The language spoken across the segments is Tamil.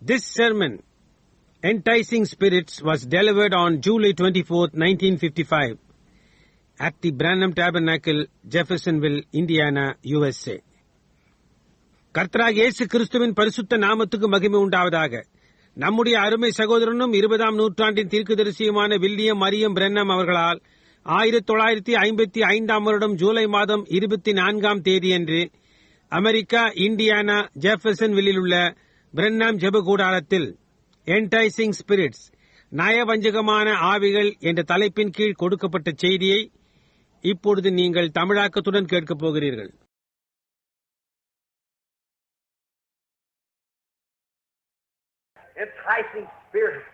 This sermon, Enticing Spirits, was delivered on July 24th, 1955 at the Branham Tabernacle, Jeffersonville, Indiana, USA. கர்த்தராகிய இயேசு கிறிஸ்துவின் பரிசுத்த நாமத்துக்கு மகிமை உண்டாவதாக. நம்முடைய அருமை சகோதரனும் 20ஆம் நூற்றாண்டின் தீர்க்கதரிசியுமான வில்லியம் மரியம் பிரென்னம் அவர்களால் 1955ஆம் வருடம் ஜூலை மாதம் 24ஆம் தேதியன்று அமெரிக்கா, இண்டியானா, ஜெஃபர்சன்வில்லில் உள்ள பிரென்னம் ஜெபக்கூடாரத்தில் என்டைசிங் ஸ்பிரிட்ஸ், நயவஞ்சகமான ஆவிகள் என்ற தலைப்பின் கீழ் கொடுக்கப்பட்ட செய்தியை இப்பொழுது நீங்கள் தமிழாக்கத்துடன் கேட்கப் போகிறீர்கள். Enticing spirits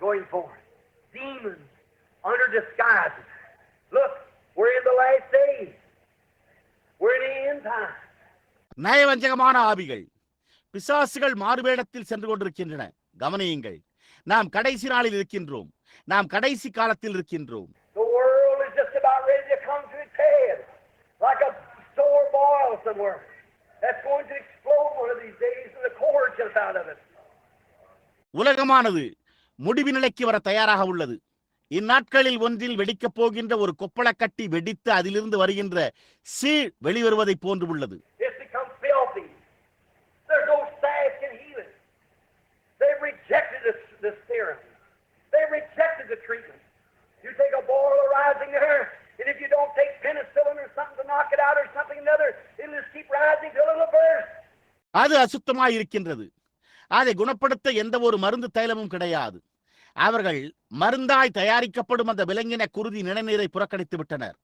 going forth. Demons under disguises. Look, we're in the last days. We're in the end time. நயவஞ்சகமான ஆவிகள், பிசாசுகள் மாறுவேடத்தில் சென்று கொண்டிருக்கின்றன. கவனியுங்கள், நாம் கடைசி நாளில் இருக்கின்றோம். நாம் கடைசி காலத்தில் இருக்கின்றோம். The world is just about ready to come to its head, like a sore boil somewhere. That's going to explode one of these days, and the core just out of it. உலகமானது முடிவு நிலைக்கு வர தயாராக உள்ளது. இந்நாட்களில் ஒன்றில் வெடிக்கப் போகின்ற ஒரு கொப்பள கட்டி வெடித்து அதிலிருந்து வருகின்ற சீழ் வெளிவருவதை போன்று உள்ளது. It's become filthy. There's no salve can heal it. They've rejected the serum. They've rejected the treatment. You take a boil arising there, and if you don't take penicillin or something to knock it out or something another, it'll just keep rising till it'll burst. அது அசுத்தமாய் இருக்கின்றது. அதை குணப்படுத்த எந்த ஒரு மருந்து தைலமும் கிடையாது. அவர்கள் மருந்தாய் தயாரிக்கப்படும் அந்த விலங்கின குருதி நிணநீரை புறக்கணித்து விட்டனர்.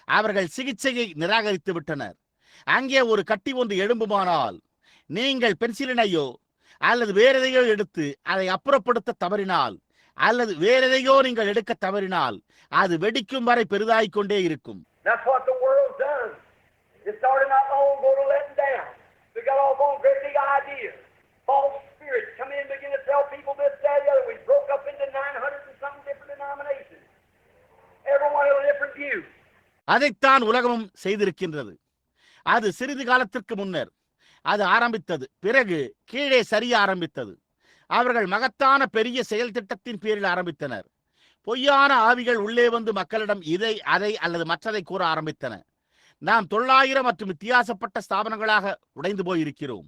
அவர்கள் சிகிச்சையை நிராகரித்து விட்டனர். அங்கே ஒரு கட்டி ஒன்று எழும்புமானால் நீங்கள் பென்சிலினையோ அல்லது வேறெதையோ எடுத்து அதை அப்புறப்படுத்த தவறினால், அல்லது வேறெதையோ நீங்கள் எடுக்க தவறினால், அது வெடிக்கும் வரை பெரிதாகிக் கொண்டே இருக்கும். That's what the world's done. It started not long ago to let them down. We got all one great big idea. False spirits come in and begin to tell people this, that, the other. We broke up into 900 and something different denominations. Everyone had a different view. அதைத்தான் உலகமும் செய்திருக்கின்றது. அது சிறிது காலத்திற்கு முன்னர் அது ஆரம்பித்தது. பிறகு கீழே சரிய ஆரம்பித்தது. அவர்கள் மகத்தான பெரிய செயல் திட்டத்தின் பேரில் ஆரம்பித்தனர். பொய்யான ஆவிகள் உள்ளே வந்து மக்களிடம் இதை, அதை அல்லது மற்றதை கூற ஆரம்பித்தன. நாம் 900 மற்றும் வித்தியாசப்பட்ட ஸ்தாபனங்களாக உடைந்து போயிருக்கிறோம்.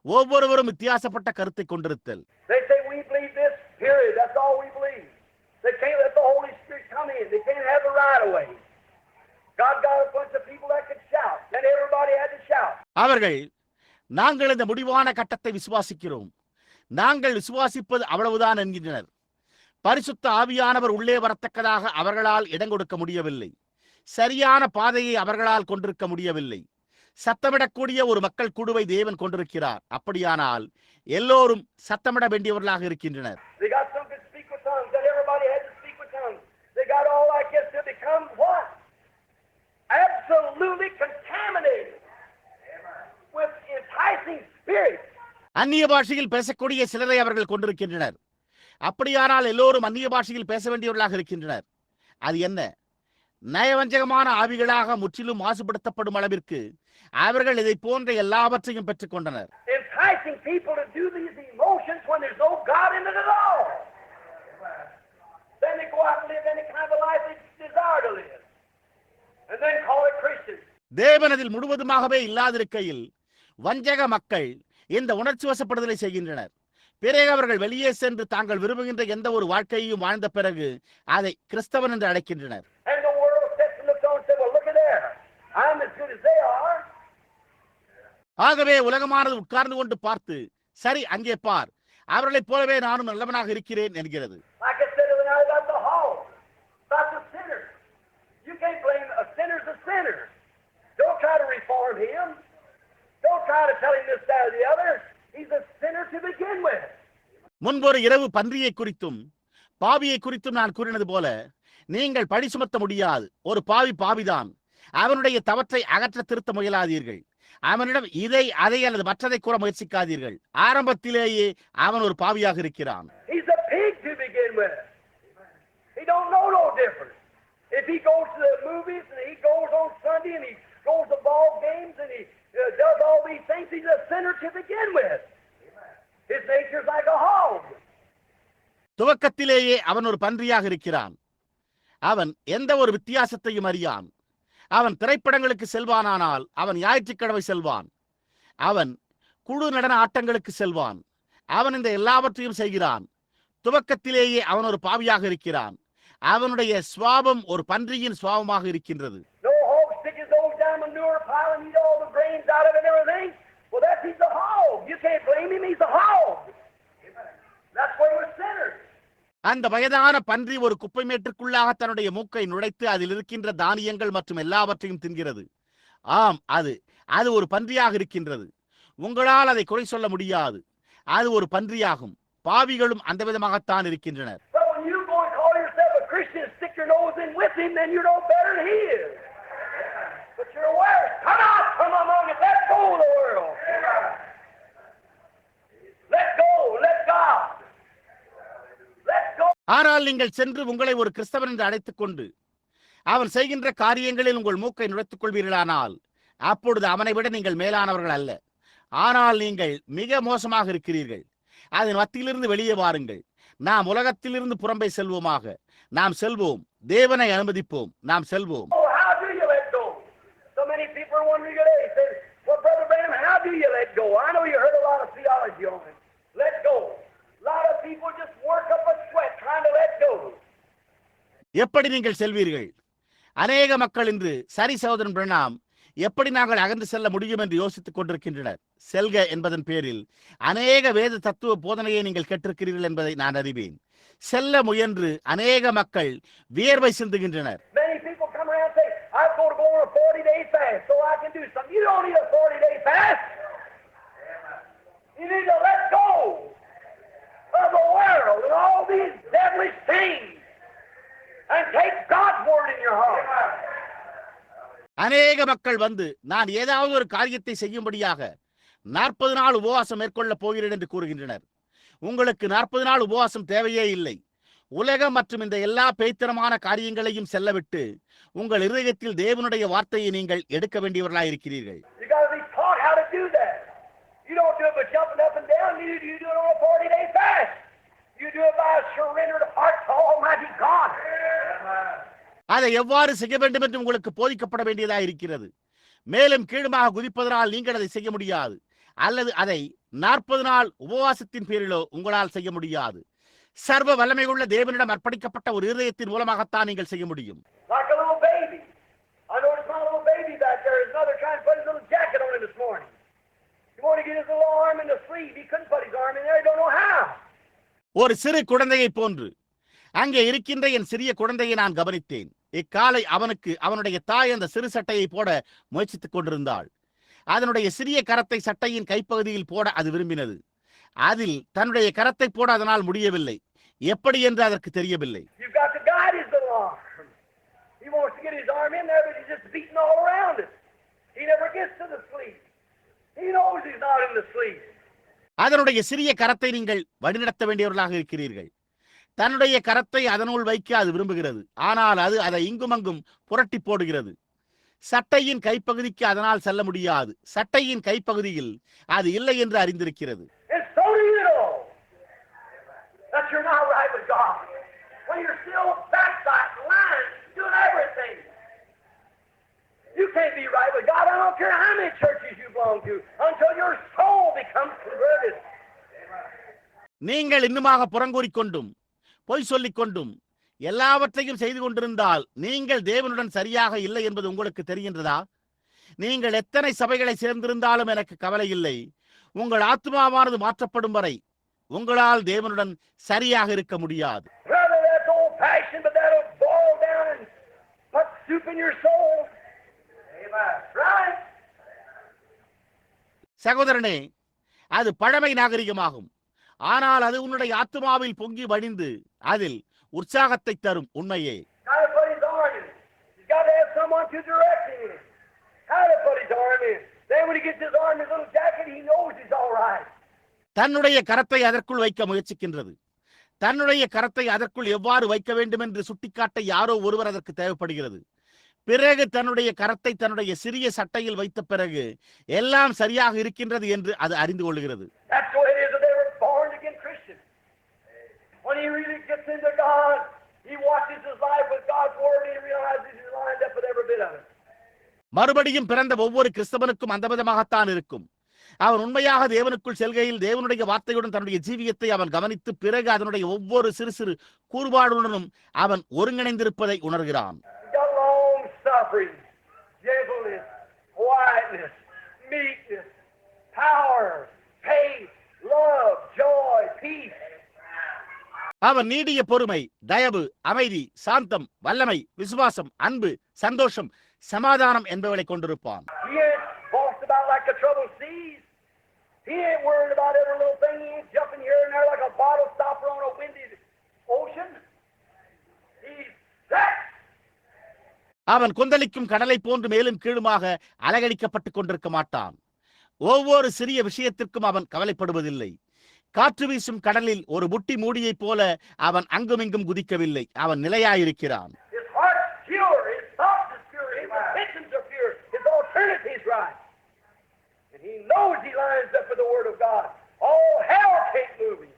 ஒவ்வொருவரும் வித்தியாசப்பட்ட கருத்தை கொண்டிருத்தல். They say we believe this, period. That's all we believe. They can't let the Holy Spirit come in. They can't have the right of way. God got a bunch of people that could shout, and everybody had to shout. அவர்கள் நாங்கள் இந்த முடிவான கட்டத்தை விசுவாசிக்கிறோம், நாங்கள் விசுவாசிப்பது அவ்வளவுதான் என்கின்றனர். பரிசுத்த ஆவியானவர் உள்ளே வரத்தக்கதாக அவர்களால் இடம் கொடுக்க முடியவில்லை. சரியான பாதையை அவர்களால் கொண்டிருக்க முடியவில்லை. சத்தமிடக்கூடிய ஒரு மக்கள் குழுவை தேவன் கொண்டிருக்கிறார். அப்படியானால் எல்லோரும் சத்தமிட வேண்டியவர்களாக இருக்கின்றனர். அந்நிய பாஷையில் பேசக்கூடிய சிலரை அவர்கள் கொண்டிருக்கின்றனர். அப்படியானால் எல்லோரும் அந்நிய பாஷையில் பேச வேண்டியவர்களாக இருக்கின்றனர். அது என்ன? நயவஞ்சகமான ஆவிகளாக முற்றிலும் மாசுபடுத்தப்படும் அளவிற்கு அவர்கள் இதை போன்ற எல்லாவற்றையும் பெற்றுக் கொண்டனர். தேவன் அதில் முழுவதுமாகவே இல்லாதிருக்கையில் வஞ்சக மக்கள் இந்த உணர்ச்சி வசப்படுதலை செய்கின்றனர். பிறகு அவர்கள் வெளியே சென்று தாங்கள் விரும்புகின்ற எந்த ஒரு வாழ்க்கையையும் வாழ்ந்த பிறகு அதை கிறிஸ்தவன் என்று அழைக்கின்றனர். ஆகவே உலகமானது உட்கார்ந்து கொண்டு பார்த்து, சரி அங்கே பார், அவர்களைப் போலவே நானும் நல்லவனாக இருக்கிறேன் என்கிறது. முன்பொரு இரவு பன்றியை குறித்தும் பாவியை குறித்தும் நான் கூறினது போல, நீங்கள் பழி சுமத்த முடியாது. ஒரு பாவிதான். அவனுடைய தவற்றை அகற்ற திருத்த முயலாதீர்கள். அவனிடம் இதை, அதை அல்லது மற்றதை கூற முயற்சிக்காதீர்கள். ஆரம்பத்திலேயே அவன் ஒரு பாவியாக இருக்கிறான். does all these things, he's a sinner to begin with. His nature's like உண்மையிலேயே அவன் ஒரு பன்றியாக இருக்கிறான். அவன் எந்த ஒரு வித்தியாசத்தையும் அறியான். அவன் திரைப்படங்களுக்கு செல்வானானால் அவன் ஞாயிற்றுக்கிழமை செல்வான். அவன் குழு நடன ஆட்டங்களுக்கு செல்வான். அவன் இந்த எல்லாவற்றையும் செய்கிறான். துவக்கத்திலேயே அவன் ஒரு பாவியாக இருக்கிறான். அவனுடைய சுவாபம் ஒரு பன்றியின் சுவாபமாக இருக்கின்றது. அந்த வயதான பன்றி ஒரு குப்பை மேட்டுக்குள்ளாக தன்னுடைய மூக்கை நுழைத்து அதில் இருக்கின்ற தானியங்கள் மற்றும் எல்லாவற்றையும் தின்கிறது. ஆம், அது ஒரு பன்றியாக இருக்கின்றது. உங்களால் அதை குறை சொல்ல முடியாது. அது ஒரு பன்றியாகும். பாவிகளும் அந்த விதமாகத்தான் இருக்கின்றனர். ஆனால் நீங்கள் சென்று உங்களை ஒரு கிறிஸ்தவன் என்று அழைத்துக் கொண்டு அவன் செய்கின்ற காரியங்களில் உங்கள் மூக்கை நுழைத்துக் கொள்வீர்களானால் அப்பொழுது அவனை விட நீங்கள் மேலானவர்கள் அல்ல. ஆனால் நீங்கள் மிக மோசமாக இருக்கிறீர்கள். அதன் மத்தியிலிருந்து வெளியே வாருங்கள். நாம் உலகத்திலிருந்து புறம்பே செல்வோமாக. நாம் செல்வோம். தேவனை அனுமதிப்போம். நாம் செல்வோம். எப்படி நீங்கள் செல்வீர்கள்? அநேக மக்கள் இன்று சரி சகோதரன் பிரணாம், எப்படி நாங்கள் அகன்று செல்ல முடியும் என்று யோசித்துக் கொண்டிருக்கின்றனர். செல்க என்பதன் பேரில் அநேக வேத தத்துவ போதனையை நீங்கள் கேட்டிருக்கிறீர்கள் என்பதை நான் அறிவேன். செல்ல முயன்று அநேக மக்கள் வியர்வை சிந்துகின்றனர். அநேக மக்கள் வந்து நான் ஏதாவது ஒரு காரியத்தை செய்யும்படியாக 40 நாள் உபவாசம் மேற்கொள்ளப் போகிறேன் என்று கூறுகின்றனர். உங்களுக்கு 40 நாள் உபவாசம் தேவையே இல்லை. உலகம் மற்றும் இந்த எல்லா பேய்த்தனமான காரியங்களையும் செல்லவிட்டு உங்கள் இதயத்தில் தேவனுடைய வார்த்தையை நீங்கள் எடுக்க வேண்டியவர்களாக இருக்கிறீர்கள். அதை எவ்வாறு செய்ய வேண்டும் என்று உங்களுக்கு போதிக்கப்பட வேண்டியதாக இருக்கிறது. மேலும் கீழுமாக குதிப்பதனால் நீங்கள் அதை செய்ய முடியாது, அல்லது அதை 40 நாள் உபவாசத்தின் பேரிலோ உங்களால் செய்ய முடியாது. சர்வ வல்லமையுள்ள தேவனிடம் அர்ப்பணிக்கப்பட்ட ஒரு இதயத்தின் மூலமாகத்தான் நீங்கள் செய்ய முடியும். ஒரு சிறு குழந்தையை போன்று அங்கே இருக்கின்ற என் சிறிய குழந்தையை நான் கவனித்தேன். இக்காலை அவனுடைய தாய் அந்த சிறு சட்டையை போட முயற்சித்துக் கொண்டிருந்தாள். அதனுடைய சிறிய கரத்தை சட்டையின் கைப்பகுதியில் போட அது விரும்பினது. அதில் தன்னுடைய கரத்தை போட அதனால் முடியவில்லை. எப்படி என்று அதற்கு தெரியவில்லை. அதனுடைய சிறிய கரத்தை நீங்கள் வழிநடத்த வேண்டியவர்களாக இருக்கிறீர்கள். தன்னுடைய கரத்தை அதனுள் வைக்க அது விரும்புகிறது, ஆனால் அது அதை இங்குமங்கும் புரட்டி போடுகிறது. சட்டையின் கைப்பகுதிக்கு அதனால் செல்ல முடியாது. சட்டையின் கைப்பகுதியில் அது இல்லை என்று அறிந்திருக்கிறது. நீங்கள் இன்னுமாக புறங்கூறிக்கொண்டும் பொய் சொல்லிக் கொண்டும் எல்லாவற்றையும் செய்து கொண்டிருந்தால் நீங்கள் தேவனுடன் சரியாக இல்லை என்பது உங்களுக்கு தெரிகின்றதா? நீங்கள் எத்தனை சபைகளை சேர்ந்திருந்தாலும் எனக்கு கவலை இல்லை. உங்கள் ஆத்மாவானது மாற்றப்படும் வரை உங்களால் தேவனுடன் சரியாக இருக்க முடியாது. சகோதரனே, அது பழமை நாகரிகமாகும். ஆனால் அது உன்னுடைய ஆத்மாவில் பொங்கி வழிந்து அதில் உற்சாகத்தை தரும். உண்மையே. தன்னுடைய கரத்தை அதற்குள் வைக்க முயற்சிக்கின்றது. தன்னுடைய கரத்தை அதற்குள் எவ்வாறு வைக்க வேண்டும் என்று சுட்டிக்காட்ட யாரோ ஒருவர் அதற்கு தேவைப்படுகிறது. பிறகு தன்னுடைய கரத்தை தன்னுடைய சிறிய சட்டையில் வைத்த பிறகு எல்லாம் சரியாக இருக்கின்றது என்று அது அறிந்து கொள்கிறது. When he really gets into God, he watches his life with God's word and he realizes he's lined up with every bit of it. மறுபடியும் பிறந்த ஒவ்வொரு கிறிஸ்தவனுக்கும் அந்த விதமாகத்தான் இருக்கும். அவன் உண்மையாக தேவனுக்குள் செல்கையில் தேவனுடைய வார்த்தையுடன் தன்னுடைய ஜீவியத்தை அவன் கவனித்து பிறகு அதனுடைய ஒவ்வொரு சிறு சிறு கூறுபாடுடனும் அவன் ஒருங்கிணைந்திருப்பதை உணர்கிறான். அவன் நீடிய பொறுமை, தயவு, அமைதி, சாந்தம், வல்லமை, விசுவாசம், அன்பு, சந்தோஷம், சமாதானம் என்பவளை கொண்டிருப்பான். Like the troubled seas. He ain't worried about every little thing. He ain't jumping here and there like a bottle stopper on a windy ocean. He's set. அவன் கொந்தளிக்கும் கடலை போன்று மேலும் கீழுமாக அலகடிக்கப்பட்டுக் கொண்டிருக்க மாட்டான். ஒவ்வொரு சிறிய விஷயத்திற்கும் அவன் கவலைப்படுவதில்லை. காற்று வீசும் கடலில் ஒரு புட்டி மூடியைப் போல அவன் அங்குமிங்கும் குதிக்கவில்லை. அவன் நிலையாயிருக்கிறான். His heart's pure, his thoughts is pure, his intentions are pure, his alternatives right. And he knows he lines up with the Word of God. All hell can't move him.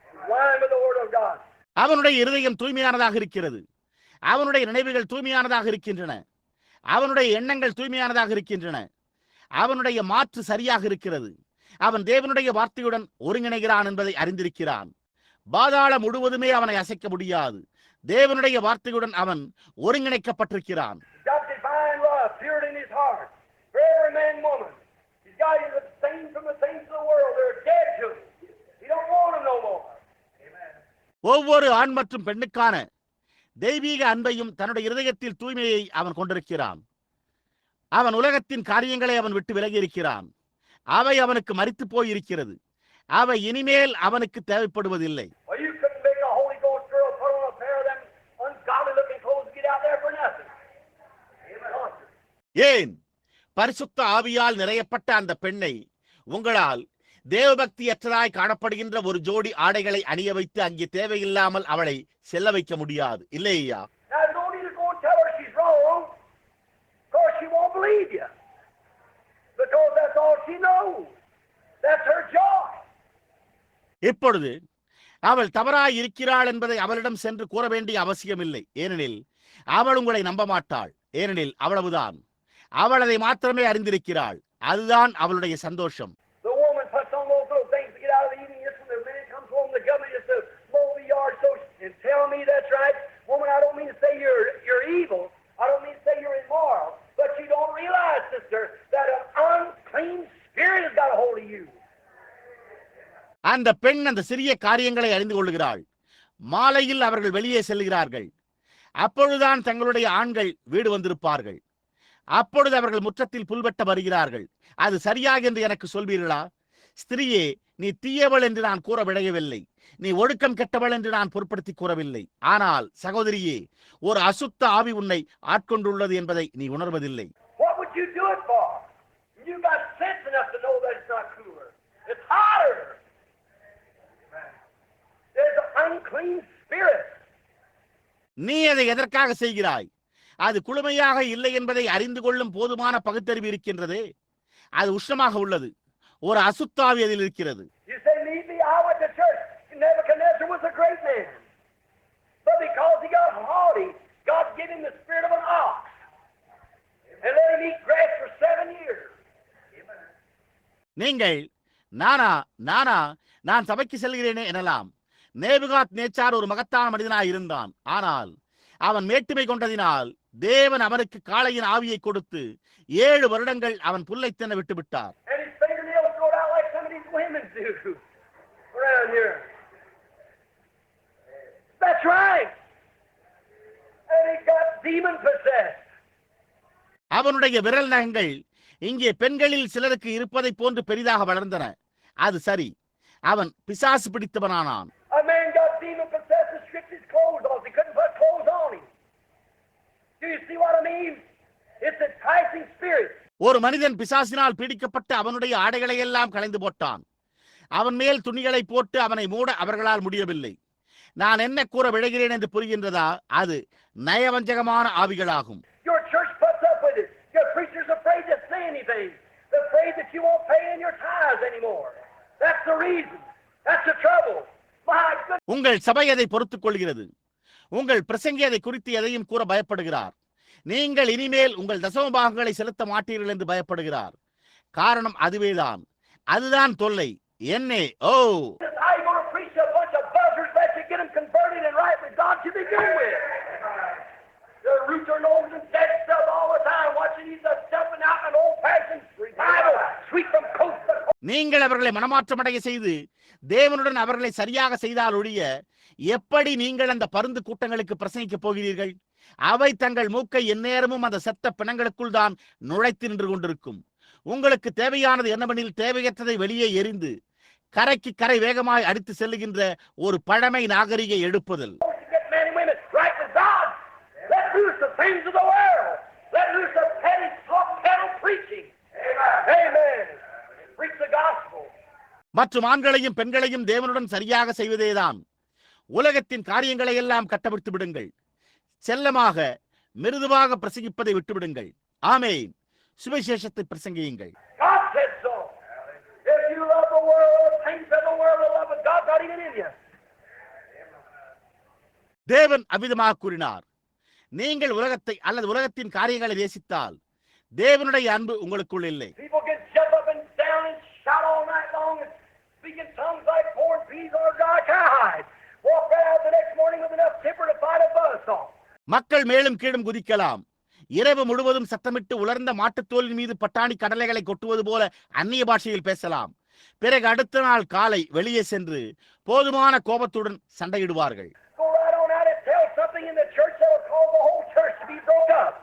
He's lined with the Word of God. அவனுடைய இருதயம் தூய்மையானதாக இருக்கிறது. அவனுடைய நினைவுகள் தூய்மையானதாக இருக்கின்றன. அவனுடைய எண்ணங்கள் தூய்மையானதாக இருக்கின்றன. அவனுடைய மாற்று சரியாக இருக்கிறது. அவன் தேவனுடைய வார்த்தையுடன் ஒருங்கிணைகிறான் என்பதை அறிந்திருக்கிறான். பாதாளம் முழுவதுமே அவனை அசைக்க முடியாது. தேவனுடைய வார்த்தையுடன் அவன் ஒருங்கிணைக்கப்பட்டிருக்கிறான். Every man and woman, he's got his abstain from the things of the world. They're dead to him. He don't want them no more. ஒவ்வொரு ஆண் மற்றும் பெண்ணுக்கான தெய்வீக அன்பையும் தன்னுடைய இருதயத்தில் தூய்மையை அவன் கொண்டிருக்கிறான். அவன் உலகத்தின் காரியங்களை அவன் விட்டு விலகி இருக்கிறான். அவை அவனுக்கு மரித்து போய் இருக்கிறது. அவை இனிமேல் அவனுக்கு தேவைப்படுவதில்லை. ஏன் பரிசுத்த ஆவியால் நிறையப்பட்ட அந்த பெண்ணை உங்களால் தேவபக்தியற்றதாய் காணப்படுகின்ற ஒரு ஜோடி ஆடைகளை அணிய வைத்து அங்கே தேவையில்லாமல் அவளை செல்ல வைக்க முடியாது, இல்லையா? இப்பொழுது அவள் தவறாய் இருக்கிறாள் என்பதை அவளிடம் சென்று கூற வேண்டிய அவசியம் இல்லை. ஏனெனில் அவள் உங்களை நம்ப மாட்டாள். ஏனெனில் அவ்வளவுதான். அவள் அதை மாத்திரமே அறிந்திருக்கிறாள். அதுதான் அவளுடைய சந்தோஷம். அந்த பெண் அந்த சிறிய காரியங்களை அறிந்து கொள்கிறாள். மாலையில் அவர்கள் வெளியே செல்கிறார்கள். அப்பொழுதுதான் தங்களுடைய ஆண்கள் வீடு வந்திருப்பார்கள். அப்பொழுது அவர்கள் முற்றத்தில் புல்வெட்ட வருகிறார்கள். அது சரியாக என்று எனக்கு சொல்வீர்களா? ஸ்திரியே, நீ தீயவள் என்று நான் கூற விடையவில்லை. நீ ஒழுக்கம் கெட்டவள் என்று நான் பொருட்படுத்தி கூறவில்லை. ஆனால் சகோதரியே, ஒரு அசுத்த ஆவி உன்னை ஆட்கொண்டுள்ளது என்பதை நீ உணர்வதில்லை. நீ அதை எதற்காக செய்கிறாய்? அது குளுமையாக இல்லை என்பதை அறிந்து கொள்ளும் போதுமான பகுத்தறிவு இருக்கின்றது. அது உஷ்ணமாக உள்ளது. ஒரு அசுத்தாவி அதில் இருக்கிறது. நீங்கள் நான் சபைக்கு செல்கிறேனே எனலாம். நேபுகாத் நேச்சார் ஒரு மகத்தான மனிதனாய் இருந்தான். ஆனால் அவன் மேட்டுமை கொண்டதினால் தேவன் அவனுக்கு காளையின் ஆவியை கொடுத்து 7 வருடங்கள் அவன் புல்லை தின்ன விட்டு விட்டார். அவனுடைய விரல் நகங்கள் இங்கே பெண்களில் சிலருக்கு இருப்பதை போன்று பெரிதாக வளர்ந்தன. அது சரி, அவன் பிசாசு பிடித்தவனானான். ஒரு மனிதன் பிசாசினால் பீடிக்கப்பட்டு அவனுடைய ஆடைகளை எல்லாம் களைந்து போட்டான். அவன் மேல் துணிகளை போட்டு அவனை மூட அவர்களால் முடியவில்லை. நான் என்ன கூற விளைகிறேன் என்று புரிகின்றதா? அது நயவஞ்சகமான ஆவிகளாகும். My goodness. உங்கள் சபை அதை பொறுத்துக் கொள்கிறது. உங்கள் பிரசங்கி அதை குறித்து எதையும் கூற பயப்படுகிறார். நீங்கள் இனிமேல் உங்கள் தசம பாகங்களை செலுத்த மாட்டீர்கள் என்று பயப்படுகிறார். காரணம் அதுவேதான். அதுதான் தொல்லை. என்னே ஓ How you going to preach to a bunch of buzzers that you get them converted and right with God to begin with? They root their nose and dead stuff all the time, watching these jumping out in old-fashioned revival, sweep from coast to coast. நீங்கள் அவர்களை மனமாற்றமடைய செய்து தேவனுடன் அவர்களை சரியாக செய்தால் ஒழிய எப்படி நீங்கள் அந்த பருந்து கூட்டங்களுக்கு பிரசங்கிக்கப் போகிறீர்கள்? அவை தங்கள் மூக்கை எந்நேரமும் அந்த செத்த பிணங்களுக்குள் தான் நுழைத்து நின்று கொண்டிருக்கும். உங்களுக்கு தேவையானது என்னவெனில் தேவையற்றதை வெளியே எறிந்து கரைக்கு கரை வேகமாய் அடித்து செல்லுகின்ற ஒரு பழமை நாகரிக எழுப்புதல். To get men and women right with God. Let loose the things of the world. Let loose the petty, soft pedal preaching. Amen. Preach the gospel. மற்றும் ஆண்களையும் பெண்களையும் தேவனுடன் சரியாக செய்வதேதான். உலகத்தின் காரியங்களை எல்லாம் கட்டவிழ்த்து விடுங்கள். செல்லமாக மிருதுவாக பிரசங்கிப்பதை விட்டுவிடுங்கள். ஆமென். சுவிசேஷத்தை பிரசங்கியுங்கள். God said so. If you love the world, things of the world, the love of God not even in you. தேவன் அவ்விதமாக கூறினார். நீங்கள் உலகத்தை அல்லது உலகத்தின் காரியங்களை நேசித்தால் தேவனுடைய அன்பு உங்களுக்குள் இல்லை. People can jump up and down and shout all night long and speak in tongues like corn, peas, or dry cowhide. Walk right out the next morning with enough temper to fight a buzzsaw. மக்கள் மேலும் கீழும் குதிக்கலாம். இரவு முழுவதும் சத்தமிட்டு உலர்ந்த மாட்டுத்தோலின் மீது பட்டாணி கடலைகளை கொட்டுவது போல அந்நிய பாஷையில் பேசலாம். பிறகு அடுத்த நாள் காலை வெளியே சென்று போதுமான கோபத்துடன் சண்டையிடுவார்கள். Go right on out and tell something in the church that will cause the whole church to be broke up.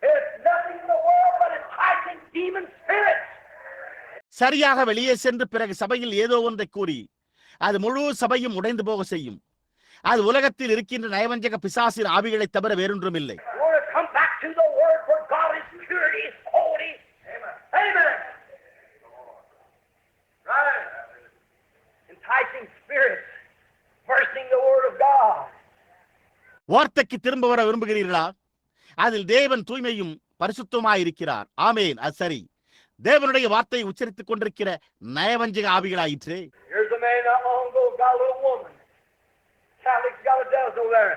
It's nothing in the world but enticing demon spirits. சரியாக வெளியே சென்று பிறகு சபையில் ஏதோ ஒன்றை கூறி அது முழு சபையும் உடைந்து போக செய்யும். அது உலகத்தில் இருக்கின்ற நயவஞ்சக பிசாசின் ஆவிகளை தவிர வேறொன்றும் இல்லை. You want to come back to the word where God is purity, is holy. Amen. Right. Enticing spirits, versing the word of God. வார்த்தைக்கு திரும்ப வர விரும்புகிறீர்களா? அதில் தேவன் தூய்மையும் பரிசுத்தமாய் இருக்கிறார். ஆமேன். அது சரி. தேவனுடைய வார்த்தையை உச்சரித்துக் கொண்டிருக்கிற நயவஞ்சக ஆவிகளாயிற்று. Here's a man not long ago got a little woman. Catholic's got a dazzle there.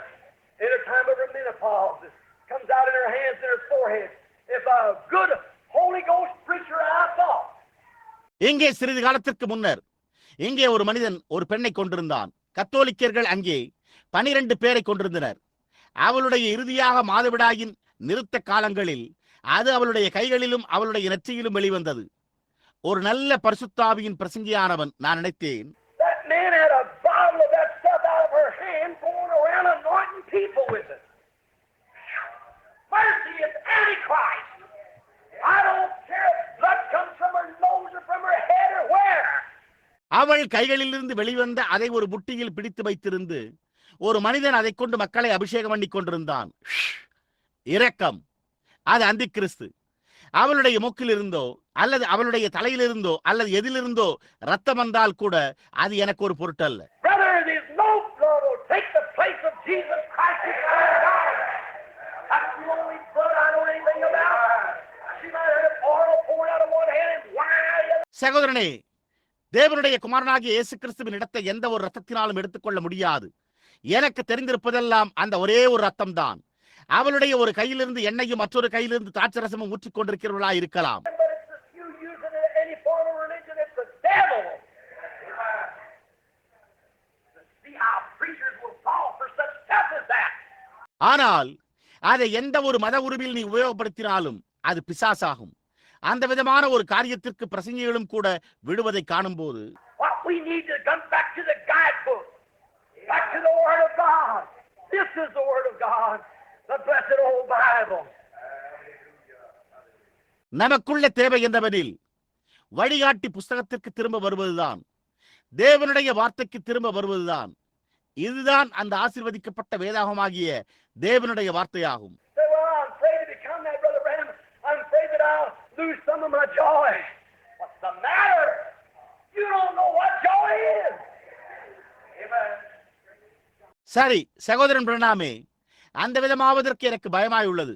In her time of her menopause, it comes out in her hands and her forehead. If a good Holy Ghost preacher I thought. இங்கே சிறிது காலத்திற்கு முன்னர் இங்கே ஒரு மனிதன் ஒரு பெண்ணை கொண்டிருந்தான். கத்தோலிக்கர்கள் அங்கே 12 பேரை கொண்டிருந்தனர். அவளுடைய இறுதியாக மாதவிடாயின் நிறுத்த காலங்களில் அது அவளுடைய கைகளிலும் அவளுடைய நெற்றியிலும் வெளிவந்தது. ஒரு நல்ல பரிசுத்தாவியின் பிரசங்கியானவன் நான் நினைத்தேன். That man had a bottle of that stuff out of her hand going around anointing people with it. Mercy is Antichrist. I don't care if blood comes from her nose or from her head or where. அவள் கைகளிலிருந்து வெளிவந்த அதை ஒரு புட்டியில் பிடித்து வைத்திருந்து ஒரு மனிதன் அதை கொண்டு மக்களை அபிஷேகம் பண்ணி கொண்டிருந்தான். இரக்கம், அது அந்தி கிறிஸ்து. அவளுடைய மூக்கில் இருந்தோ அல்லது அவளுடைய தலையிலிருந்தோ அல்லது எதிலிருந்தோ ரத்தம் வந்தால் கூட அது எனக்கு ஒரு பொருட்டல்ல. Brother, there's no blood will take the place of Jesus Christ. That's the only blood I know anything about. She might have oil poured out of one hand and wine. சகோதரனே, தேவனுடைய குமாரனாகிய இயேசு கிறிஸ்துவின் இடத்தை எந்த ஒரு ரத்தத்தினாலும் எடுத்துக்கொள்ள முடியாது. எனக்கு தெரிந்திருப்பதெல்லாம் அந்த ஒரே ஒரு ரத்தம் தான். அவளுடைய ஒரு கையிலிருந்து எண்ணெயும் மற்றொரு கையிலிருந்து திராட்சரசமும் ஊற்றிக் கொண்டிருக்கிறவர்களா இருக்கலாம். But it's the few using it in any form of religion. It's the devil. See how preachers will fall for such stuff as that. ஆனால் அதை எந்த ஒரு மத உருவில் நீ உபயோகப்படுத்தினாலும் அது பிசாசாகும். அந்த விதமான ஒரு காரியத்திற்கு பிரசங்கிகளும் கூட விடுவதை காணும் போது What we need to come back to the guidebook, back to the Word of God. This is the Word of God, the blessed old Bible. நமக்குள்ள தேவை என்றவனில் வழிகாட்டி புஸ்தகத்திற்கு திரும்ப வருவதுதான், தேவனுடைய வார்த்தைக்கு திரும்ப வருவதுதான். இதுதான் அந்த ஆசீர்வதிக்கப்பட்ட வேதாகமாகிய தேவனுடைய வார்த்தையாகும். Say, well, I'm afraid to become that, Brother Branham. I'm afraid that I'll lose some of my joy. What's the matter? You don't know what joy is. Amen. சரி சகோதரன் பிரணாமே, அந்த விதமாவதற்கு எனக்கு பயமாய் உள்ளது.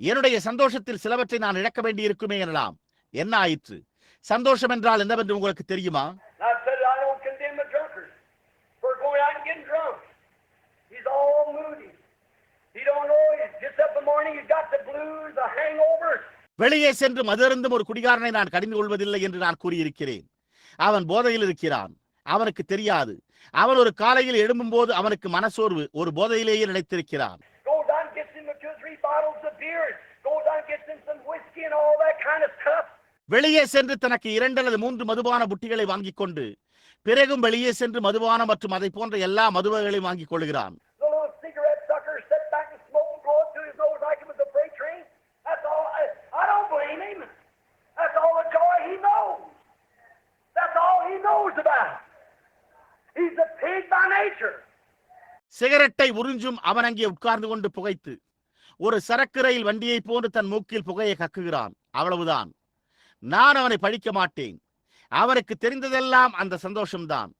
என்னுடைய சந்தோஷத்தில் சிலவற்றை நான் இழக்க வேண்டி இருக்குமே எனலாம். என்ன ஆயிற்று? சந்தோஷம் என்றால் என்னவென்று உங்களுக்கு தெரியுமா? I said I don't condemn the drunkards for morning, you got the blues, the hangovers. வெளியே சென்று மதுருந்தும் ஒரு குடிகாரனை நான் கடிந்து கொள்வதில்லை என்று நான் கூறியிருக்கிறேன். அவன் போதையில் இருக்கிறான், அவனுக்கு தெரியாது. அவன் ஒரு காலையில் எழும்பும் போது அவனுக்கு மனசோர்வு, ஒரு போதையிலேயே நினைத்திருக்கிறான். வெளியே சென்று தனக்கு 2 அல்லது 3 மதுபான புட்டிகளை வாங்கிக் கொண்டு பிறகும் வெளியே சென்று மதுபான மற்றும் அதை போன்ற எல்லா மதுவகைகளையும் வாங்கிக் கொள்கிறான். சிகரெட்டை உறிஞ்சும் அவன் அங்கே உட்கார்ந்து கொண்டு புகைத்து ஒரு சரக்கு ரயில் வண்டியை போன்று தன் மூக்கில் புகையை கக்குகிறான். அவ்வளவுதான். நான் அவனை பழிக்க மாட்டேன். அவனுக்கு தெரிந்ததெல்லாம் அந்த சந்தோஷம்தான்.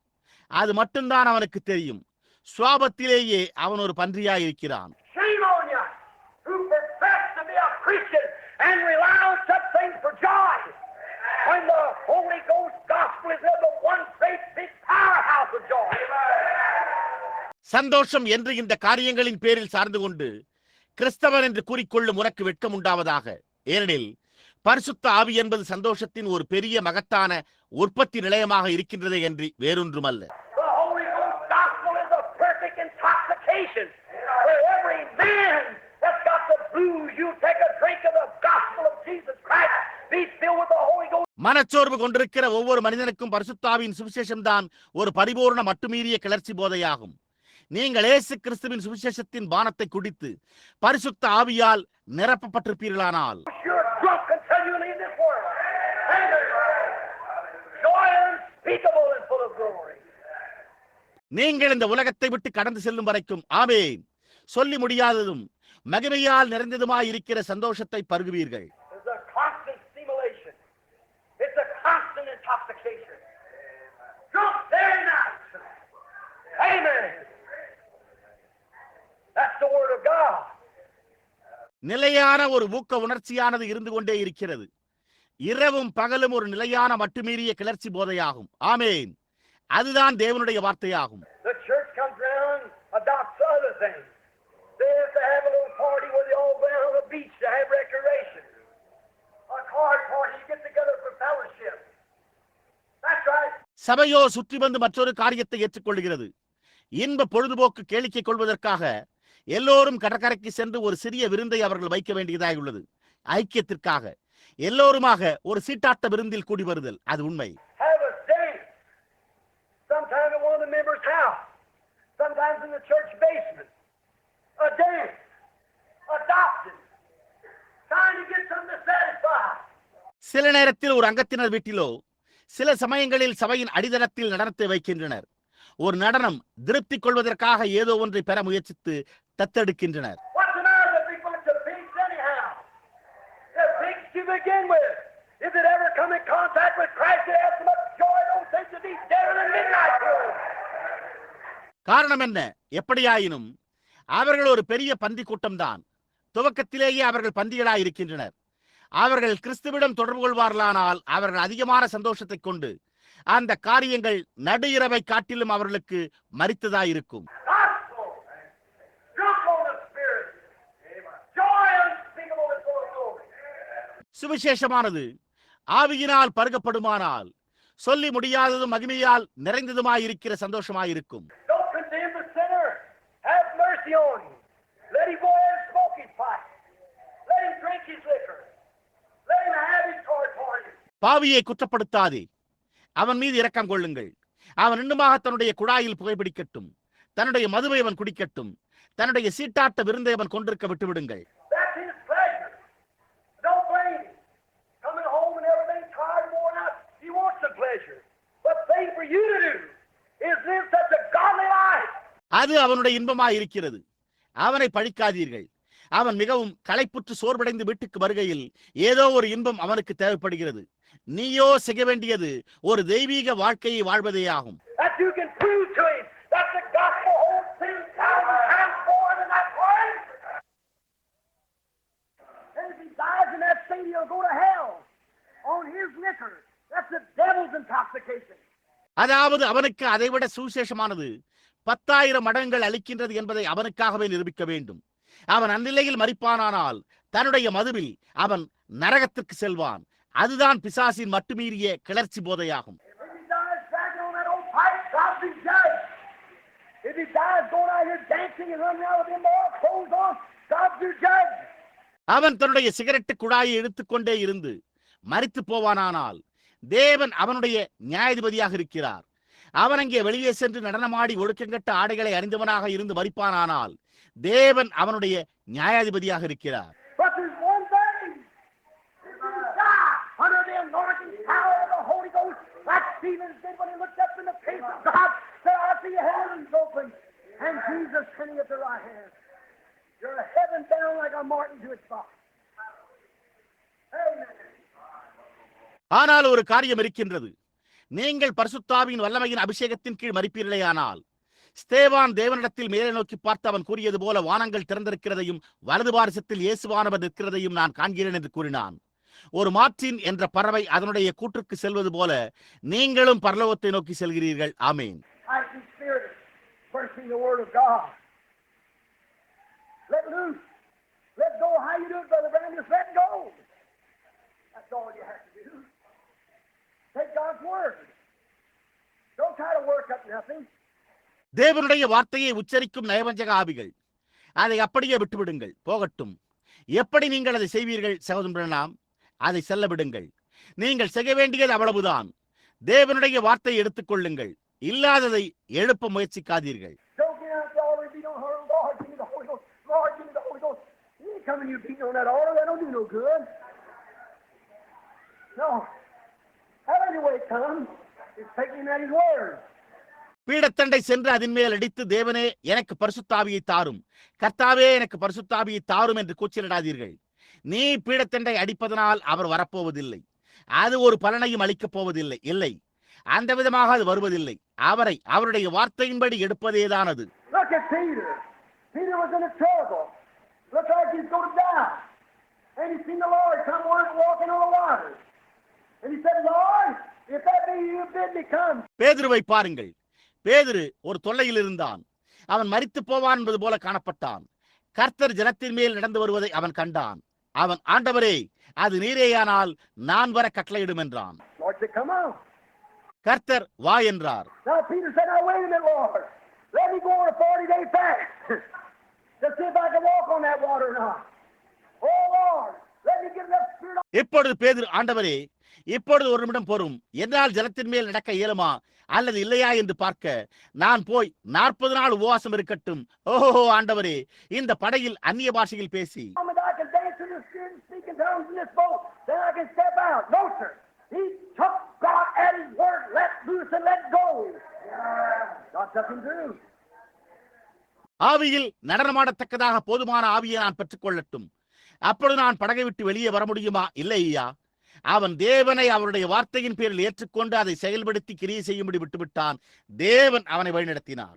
அது மட்டும்தான் அவனுக்கு தெரியும். சுவாபத்திலேயே அவன் ஒரு பன்றியாயிருக்கிறான். சந்தோஷம் என்று இந்த காரியங்களின் பேரில் சார்ந்து கொண்டு கிறிஸ்தவன் என்று கூறிக்கொள்ளும் உனக்கு வெட்கம் உண்டாவதாக. ஏனெனில் பரிசுத்த ஆவி என்பது சந்தோஷத்தின் ஒரு பெரிய மகத்தான உற்பத்தி நிலையமாக இருக்கின்றதே என்று வேறொன்றுமல்ல. மனச்சோர்வு கொண்டிருக்கிற ஒவ்வொரு மனிதனுக்கும் பரிசுத்த ஆவியின் சுவிசேஷம் தான் ஒரு பரிபூர்ண மட்டுமீறிய கிளர்ச்சி போதையாகும். நீங்கள் இயேசு கிறிஸ்துவின் சுவிசேஷத்தின் பானத்தை குடித்து பரிசுத்த ஆவியால் நிரப்பப்பட்டிருப்பீர்களானால் நீங்கள் இந்த உலகத்தை விட்டு கடந்து செல்லும் வரைக்கும் ஆமென் சொல்லி முடியாததும் மகிமையால் நிறைந்ததுமாய் இருக்கிற சந்தோஷத்தை பருகுவீர்கள். நிலையான ஒரு ஊக்க உணர்ச்சியானது இருந்து கொண்டே இருக்கிறது. இரவும் பகலும் ஒரு நிலையான மட்டுமீறிய கிளர்ச்சி போதையாகும். ஆமென். அதுதான் தேவனுடைய வார்த்தையாகும். சபையோ சுற்றி வந்து மற்றொரு காரியத்தை ஏற்றுக்கொள்கிறது. இன்ப பொழுதுபோக்கு கேளிக்கை கொள்வதற்காக எல்லோரும் கடற்கரைக்கு சென்று ஒரு சிறிய விருந்தை அவர்கள் வைக்க வேண்டியதாக உள்ளது. ஐக்கியத்திற்காக எல்லோருமாக ஒரு சீட்டாட்ட விருந்தில் கூடி வருதல், அது உண்மை. சில நேரத்தில் ஒரு அங்கத்தினர் வீட்டிலோ சில சமயங்களில் சபையின் அடித்தளத்தில் நடனத்தை வைக்கின்றனர். ஒரு நடனம் திருப்தி கொள்வதற்காக ஏதோ ஒன்றை பெற முயற்சித்து தத்தெடுக்கின்றனர். காரணம் என்ன? எப்படியாயினும் அவர்கள் ஒரு பெரிய பந்தி கூட்டம்தான். துவக்கத்திலேயே அவர்கள் பந்திகளாய் இருக்கின்றனர். அவர்கள் கிறிஸ்துவிடம் தொடர்பு கொள்வார்களானால் அவர்கள் அதிகமான சந்தோஷத்தை கொண்டு அந்த காரியங்கள் நடு இரவை காட்டிலும் அவர்களுக்கு மரித்ததாயிருக்கும். சுவிசேஷமானது ஆவியினால் பருகப்படுமானால் சொல்லி முடியாததும் மகிமையால் நிறைந்ததுமாயிருக்கிற சந்தோஷமாயிருக்கும். பாவியை குற்றப்படுத்தாதே, அவன் மீது இரக்கம் கொள்ளுங்கள். அவன் இன்னுமாக தன்னுடைய குழாயில் புகைப்பிடிக்கட்டும், தன்னுடைய மதுவை அவன் குடிக்கட்டும், தன்னுடைய சீட்டாட்ட விருந்தை அவன் கொண்டிருக்க விட்டுவிடுங்கள். அது அவனுடைய இன்பமாய் இருக்கிறது. அவனை பழிக்காதீர்கள். அவன் மிகவும் களைப்புற்று சோர்வடைந்து வீட்டுக்கு வருகையில் ஏதோ ஒரு இன்பம் அவனுக்கு தேவைப்படுகிறது. நீயோ செய்ய வேண்டியது ஒரு தெய்வீக வாழ்க்கையை வாழ்வதே ஆகும். அதாவது அவனுக்கு அதைவிட சுவிசேஷமானது 10,000 மடங்குகள் அளிக்கின்றது என்பதை அவனுக்காகவே நிரூபிக்க வேண்டும். அவன் அந்நிலையில் மரிப்பானானால் தன்னுடைய மதுவில் அவன் நரகத்திற்கு செல்வான். அதுதான் பிசாசின் மட்டுமீறிய கிளர்ச்சி போதையாகும். அவன் தன்னுடைய சிகரெட்டு குழாயை எடுத்துக்கொண்டே இருந்து மரித்து போவானானால் தேவன் அவனுடைய நியாயாதிபதியாக இருக்கிறார். அவன் அங்கே வெளியே சென்று நடனமாடி ஒழுக்கங்கட்ட ஆடைகளை அணிந்தவனாக இருந்து மரிப்பானானால் தேவன் அவனுடைய நியாயாதிபதியாக இருக்கிறார். ஆனால் ஒரு காரியம் இருக்கின்றது. நீங்கள் பரிசுத்தாவின் வல்லமையின் அபிஷேகத்தின் கீழ் மரிப்பீர்களேயானால் ஸ்தேவான் தேவனிடத்தில் மேலே நோக்கி பார்த்து அவன் கூறியது போல வானங்கள் திறந்திருக்கிறதையும் வலது பாரசத்தில் இயேசுவானவர் நிற்கிறதையும் நான் காண்கிறேன் என்று கூறினான். ஒரு மார்டின் என்ற பறவை அதனுடைய கூற்றுக்கு செல்வது போல நீங்களும் பரலோகத்தை நோக்கி செல்கிறீர்கள். ஆமென். தேவனுடைய வார்த்தையை உச்சரிக்கும் நயவஞ்சக ஆவிகள், அதை அப்படியே விட்டுவிடுங்கள், போகட்டும். எப்படி நீங்கள் அதை செய்வீர்கள் சகோதரன்? அதை செல்ல விடுங்கள். நீங்கள் செய்ய வேண்டியது அவ்வளவுதான். தேவனுடைய வார்த்தையை எடுத்துக் கொள்ளுங்கள். இல்லாததை எழுப்ப முயற்சிக்காதீர்கள். பீடத்தண்டை சென்று அதன் மேல் அடித்து தேவனே எனக்கு பரிசுத்தாவியை தாரும், கர்த்தாவே எனக்கு பரிசுத்தாவியை தாரும் என்று கூச்சலிடாதீர்கள். நீ பீடத்தண்டை அடிப்பதனால் அவர் வரப்போவதில்லை. அது ஒரு பலனையும் அளிக்கப் போவதில்லை. இல்லை, அந்த விதமாக அது வருவதில்லை. அவரை அவருடைய வார்த்தையின்படி எடுப்பதேதான் அது. பேதுருவை பாருங்கள். பேதுரு ஒரு தொல்லையில் இருந்தான். அவன் மரித்து போவான் என்பது போல காணப்பட்டான். கர்த்தர் ஜனத்தின் மேல் நடந்து வருவதை அவன் கண்டான். அவன், ஆண்டவரே, அது நீரேயானால் நான் வர கட்டளையிடும் என்றான். கர்த்தர் வா என்றார். இப்பொழுது பேதுரு, ஆண்டவரே, இப்பொழுது ஒரு நிமிடம் பொறும், என்னால் ஜலத்தின் மேல் நடக்க இயலுமா அல்லது இல்லையா என்று பார்க்க நான் போய் 40 நாள் உபவாசம் இருக்கட்டும். ஓஹோ ஆண்டவரே, இந்த படையில் அந்நிய பாஷையில் பேசி ஆவியில் நடனமாடத்தக்கதாக போதுமான ஆவியை நான் பெற்றுக் கொள்ளட்டும். அப்பொழுது நான் படகை விட்டு வெளியே வர முடியுமா? இல்லை ஐயா. அவன் தேவனை அவருடைய வார்த்தையின் பேரில் ஏற்றுக்கொண்டு அதை செயல்படுத்தி கிரியை செய்யும்படி விட்டுவிட்டான். தேவன் அவனை வழிநடத்தினார்.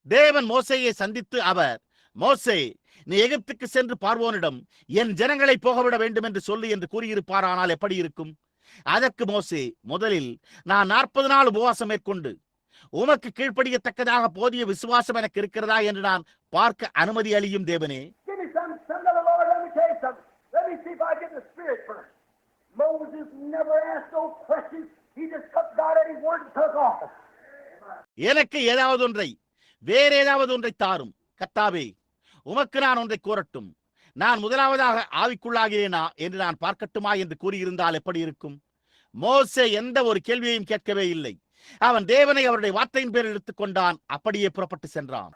தேவன் மோசேயை சந்தித்து அவர், மோசே, நீ எகிப்துக்கு சென்று பார்வோனிடம் என் ஜனங்களை போகவிட வேண்டும் என்று சொல்லு என்று கூறியிருப்பாரானால் எப்படி இருக்கும்? அதற்கு மோசே, முதலில் நான் 40 நாள் உபவாசம் மேற்கொண்டு உமக்கு கீழ்ப்படியத்தக்கதாக போதிய விசுவாசம் எனக்கு இருக்கிறதா என்று நான் பார்க்க அனுமதி அளியும் தேவனே. எனக்கு ஏதாவது ஒன்றை, வேற ஏதாவது ஒன்றை தாரும் கர்த்தாவே. உமக்கு நான் ஒன்றை கூறட்டும். நான் முதலாவதாக ஆவிக்குள்ளாகிறேனா என்று நான் பார்க்கட்டுமா என்று கூறியிருந்தால் எப்படி இருக்கும்? மோசே எந்த ஒரு கேள்வியையும் கேட்கவே இல்லை. அவன் தேவனை அவருடைய வார்த்தையின் பேரில் எடுத்துக் கொண்டான். அப்படியே புறப்பட்டு சென்றான்.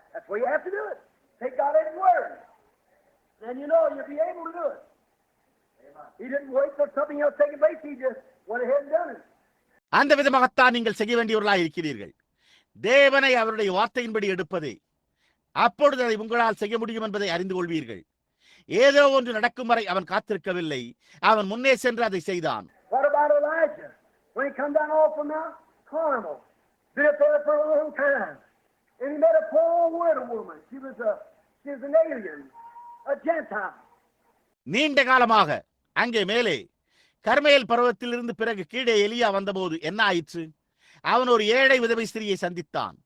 அந்த விதமாகத்தான் நீங்கள் செய்ய வேண்டியவர்களாக இருக்கிறீர்கள். தேவனை அவருடைய வார்த்தையின்படி எடுப்பதே. அப்பொழுது அதை உங்களால் செய்ய முடியும் என்பதை அறிந்து கொள்வீர்கள். ஏதோ ஒன்று நடக்கும் வரை அவன் காத்திருக்கவில்லை. அவன் முன்னே சென்று அதை செய்தான். நீண்ட காலமாக அங்கே மேலே கர்மேல் பர்வதத்திலிருந்து பிறகு கீழே எலியா வந்தபோது என்ன ஆயிற்று? அவன் ஒரு ஏழை விதவை ஸ்திரியை சந்தித்தான்.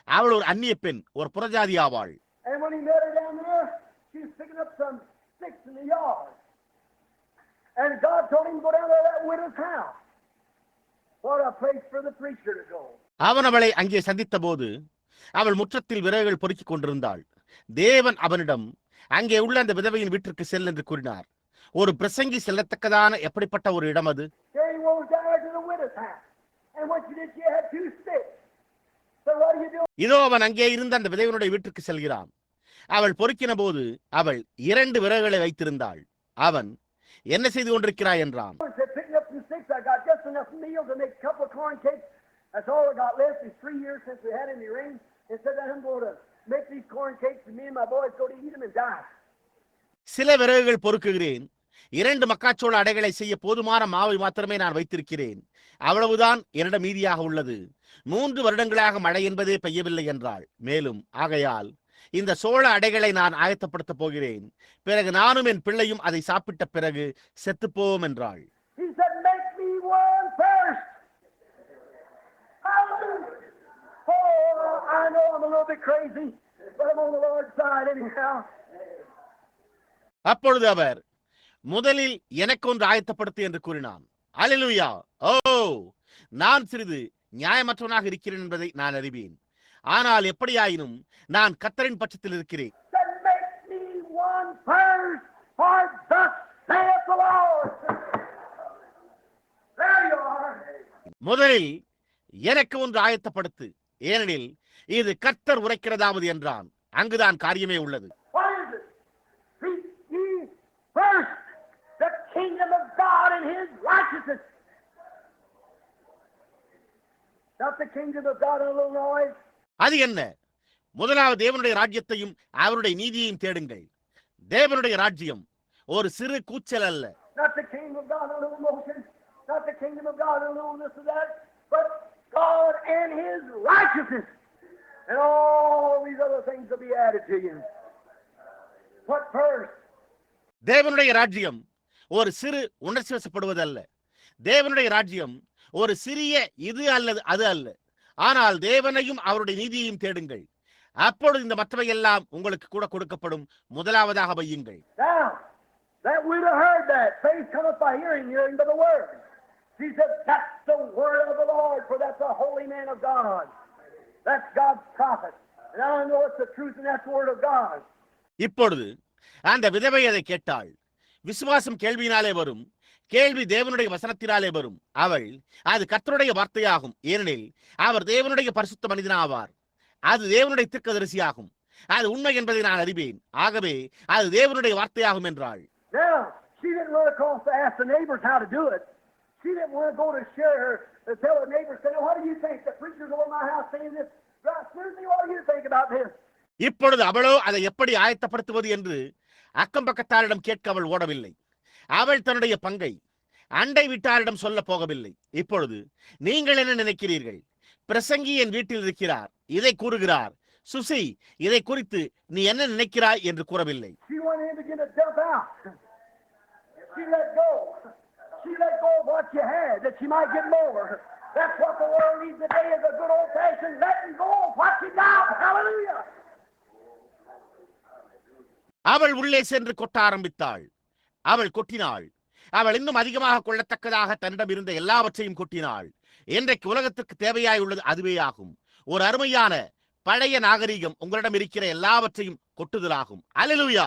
அவள் ஒரு அந்நிய பெண், ஒரு புறஜாதி ஆவாள். And when he met her down there, she was picking up some sticks in the yard. And God told him to go down there to that widow's house. What a place for the preacher to go. அவன் அவளை அங்கே சந்தித்த போது அவள் முற்றத்தில் விறகுகள் பொறுக்கிக் கொண்டிருந்தாள். தேவன் அவனிடம் அங்கே உள்ள அந்த விதவையின் வீட்டிற்கு செல் என்று கூறினார். ஒரு பிரசங்கி செல்லத்தக்கதான எப்படிப்பட்ட ஒரு இடம் அது? இதோ அவன் அங்கே இருந்த அந்த விதவையினுடைய வீட்டிற்கு செல்கிறான். அவள் பொறுக்கின போது அவள் 2 விறகுகளை வைத்திருந்தாள். அவன் என்ன செய்து கொண்டிருக்கிறாய் என்றான். சில விறகுகள் பொறுக்குகிறேன். 2 மக்காச்சோள அடைகளை செய்ய போதுமான மாவை மாத்திரமே நான் வைத்திருக்கிறேன். அவ்வளவுதான் என்னிடம் மீதியாக உள்ளது. 3 வருடங்களாக மழை என்பதே பெய்யவில்லை என்றாள். மேலும் ஆகையால் இந்த சோள அடைகளை நான் ஆயத்தப்படுத்த போகிறேன். பிறகு நானும் என் பிள்ளையும் அதை சாப்பிட்ட பிறகு செத்துப்போம் என்றாள். அப்பொழுது அவர் முதலில் எனக்கு ஒன்று ஆயத்தப்படுத்து என்று கூறினான். அல்லேலூயா! ஓ, நான் சிறிது நியாயமற்றவனாக இருக்கிறேன் என்பதை நான் அறிவேன். ஆனால் எப்படியாயினும் நான் கர்த்தரின் பட்சத்தில் இருக்கிறேன். முதலில் எனக்கு ஒன்று ஆயத்தப்படுத்து, ஏனெனில் இது கர்த்தர் உரைக்கிறதாவது என்றான். அங்குதான் காரியமே உள்ளது. அது என்ன? முதலாவது தேவனுடைய ராஜ்யத்தையும் அவருடைய நீதியையும் தேடுங்கள். தேவனுடைய ராஜ்யம் ஒரு சிறு கூச்சல் அல்ல. தேவனுடைய ராஜ்யம் ஒரு சிறு உணர்ச்சி வசப்படுவதல்ல. தேவனுடைய ராஜ்யம் ஒரு சிறிய இது அல்லது அது அல்ல. ஆனால் தேவனையும் அவருடைய நீதியையும் தேடுங்கள். அப்பொழுது இந்த மற்றவை எல்லாம் உங்களுக்கு கூட கொடுக்கப்படும். முதலாவதாக வையுங்கள். இப்பொழுது அந்த விதவை அதை கேட்டாள். விசுவாசம் கேள்வியினாலே வரும், கேள்வி தேவனுடைய வசனத்தினாலே வரும். அவள் அது கர்த்தருடைய வார்த்தையாகும், ஏனெனில் அவர் தேவனுடைய பரிசுத்த மனிதனாவார். அது தேவனுடைய தீர்க்கதரிசியாகும். அது உண்மை என்பதை நான் அறிவேன். ஆகவே அது தேவனுடைய வார்த்தையாகும் என்றாள். இப்பொழுது அவளோ அதை எப்படி ஆயத்தப்படுத்துவது என்று அக்கம் பக்கத்தாரிடம் கேட்க அவள் ஓடவில்லை. அவள் தன்னுடைய பங்கை அண்டை வீட்டாரிடம் சொல்ல போகவில்லை. இப்பொழுது நீங்கள் என்ன நினைக்கிறீர்கள்? பிரசங்கி என் வீட்டில் இருக்கிறார், இதை கூறுகிறார். சுசி, இதை குறித்து நீ என்ன நினைக்கிறாய் என்று கூறவில்லை. அவள் உள்ளே சென்று கொட்ட ஆரம்பித்தாள். அவள் கொட்டினாள். அவள் இன்னும் அதிகமாக கொள்ளத்தக்கதாக தன்னிடம் இருந்த எல்லாவற்றையும் கொட்டினாள். இன்றைக்கு உலகத்திற்கு தேவையாய் உள்ளது அதுவே ஆகும். ஒரு அருமையான பழைய நாகரீகம் உங்களிடம் இருக்கிற எல்லாவற்றையும் கொட்டுதலாகும். அல்லேலூயா!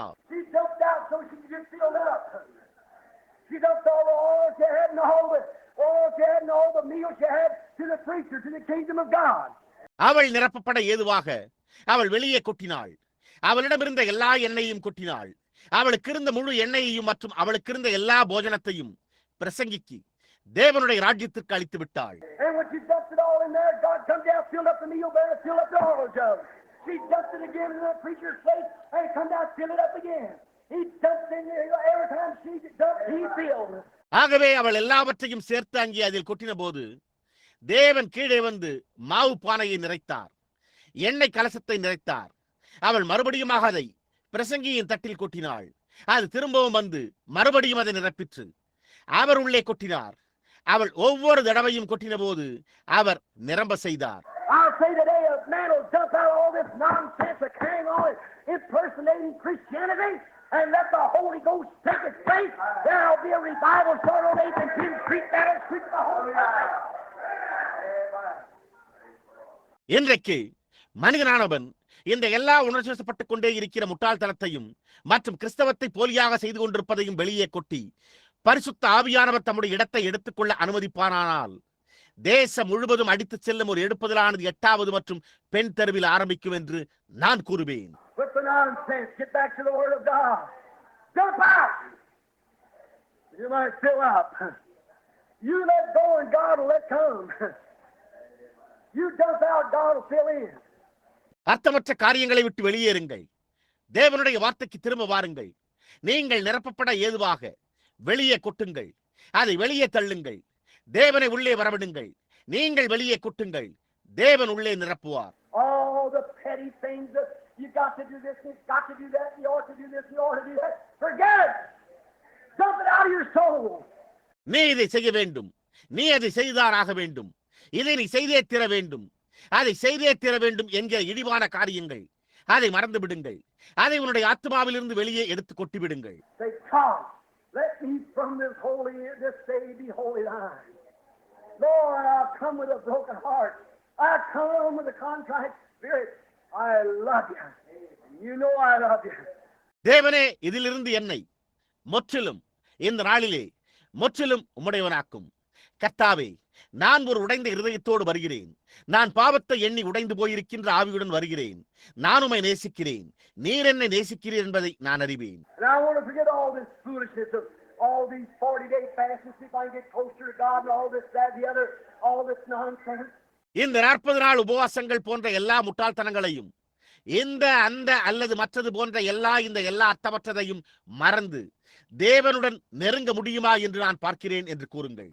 அவள் நிரப்பப்பட ஏதுவாக அவள் வெளியே கொட்டினாள். அவளிடம் இருந்த எல்லா எண்ணெயையும் கொட்டினாள். அவளுக்கு இருந்த முழு எண்ணெயையும் மற்றும் அவளுக்கு இருந்த எல்லா போஜனத்தையும் பிரசங்கிக்கு தேவனுடைய ராஜ்யத்திற்கு அளித்து விட்டாள். ஆகவே அவள் எல்லாவற்றையும் சேர்த்து அங்கே அதில் கொட்டின போது தேவன் கீழே வந்து மாவு பானையை நிறைத்தார், எண்ணெய் கலசத்தை நிறைத்தார். அவள் மறுபடியும் அதை பிரசங்கியின் தட்டில் கொட்டினாள். அது திரும்பவும் வந்து மறுபடியும் அதை நிரப்பிற்று. அவர் உள்ளே கொட்டினார். அவள் ஒவ்வொரு தடவையும் கொட்டின போது அவர் நிரம்ப செய்தார். I'll say today, a man will dump out all this nonsense of carrying on impersonating Christianity and let the Holy Ghost take its place. There'll be a revival sort of 8 and 10 Street that'll sweep the whole night. இன்றைக்கு மனிதனானவன் இந்த எல்லா உணர்ச்சிப்பட்டுக் கொண்டே இருக்கிற முட்டாள்தனத்தையும் மற்றும் கிறிஸ்தவத்தை போலியாக செய்து கொண்டிருப்பதையும் வெளியே கொட்டி பரிசுத்த ஆவியானவர் தம்முடைய இடத்தை எடுத்துக்கொள்ள அனுமதிப்பானால் தேசம் முழுவதும் அடித்துச் செல்லும் ஒரு எடுப்பதிலானது 8வது மற்றும் பெண் தெருவில் ஆரம்பிக்கும் என்று நான் கூறுவேன். அர்த்தமற்ற காரியங்களை விட்டு வெளியேறுங்கள். தேவனுடைய வார்த்தைக்கு திரும்ப வாருங்கள். நீங்கள் நிரப்பப்பட ஏதுவாக வெளியே கொட்டுங்கள். அதை வெளியே தள்ளுங்கள். தேவனை உள்ளே வரவிடுங்கள். நீங்கள் வெளியே கொட்டுங்கள். தேவன் உள்ளே நிரப்புவார். All the petty things that you got to do this, you got to do that, you ought to do this, you ought to do that. Forget it. Dump it out of your soul. நீ இதை செய்ய வேண்டும். நீ அதை செய்தாராக வேண்டும். இதை நீ செய்தே தீர வேண்டும். அதை செய்தே தீர வேண்டும் என்கிற இழிவான காரியங்கள் அதை மறந்து விடுங்கள். அதை உன்னுடைய ஆத்மாவிலிருந்து வெளியே எடுத்து கொட்டி விடுங்கள். Say, God, let me from this day be holy thine. Lord, I've come with a broken heart. I've come with a contrite spirit. I love you. You know I love you. தேவனே, இதிலிருந்து என்னை முற்றிலும் இந்த நாளிலே முற்றிலும் உம்முடையவனாக்கும். கர்த்தாவே, நான் ஒரு உடைந்த இருதயத்தோடு வருகிறேன். நான் பாவத்தை எண்ணி உடைந்து போயிருக்கின்ற ஆவியுடன் வருகிறேன். நான் உம்மை நேசிக்கிறேன். நீர் என்னை நேசிக்கிறீர் என்பதை நான் அறிவேன். All these 40-day fasts, see if I can get closer to God and all this, that, the other, all this nonsense. இந்த 40 நாள் உபவாசங்கள் போன்ற எல்லா முட்டாள்தனங்களையும் இந்த அந்த அல்லது மற்றது போன்ற எல்லா அர்த்தமற்றதையும் மறந்து தேவனுடன் நெருங்க முடியுமா என்று நான் பார்க்கிறேன் என்று கூறுங்கள்.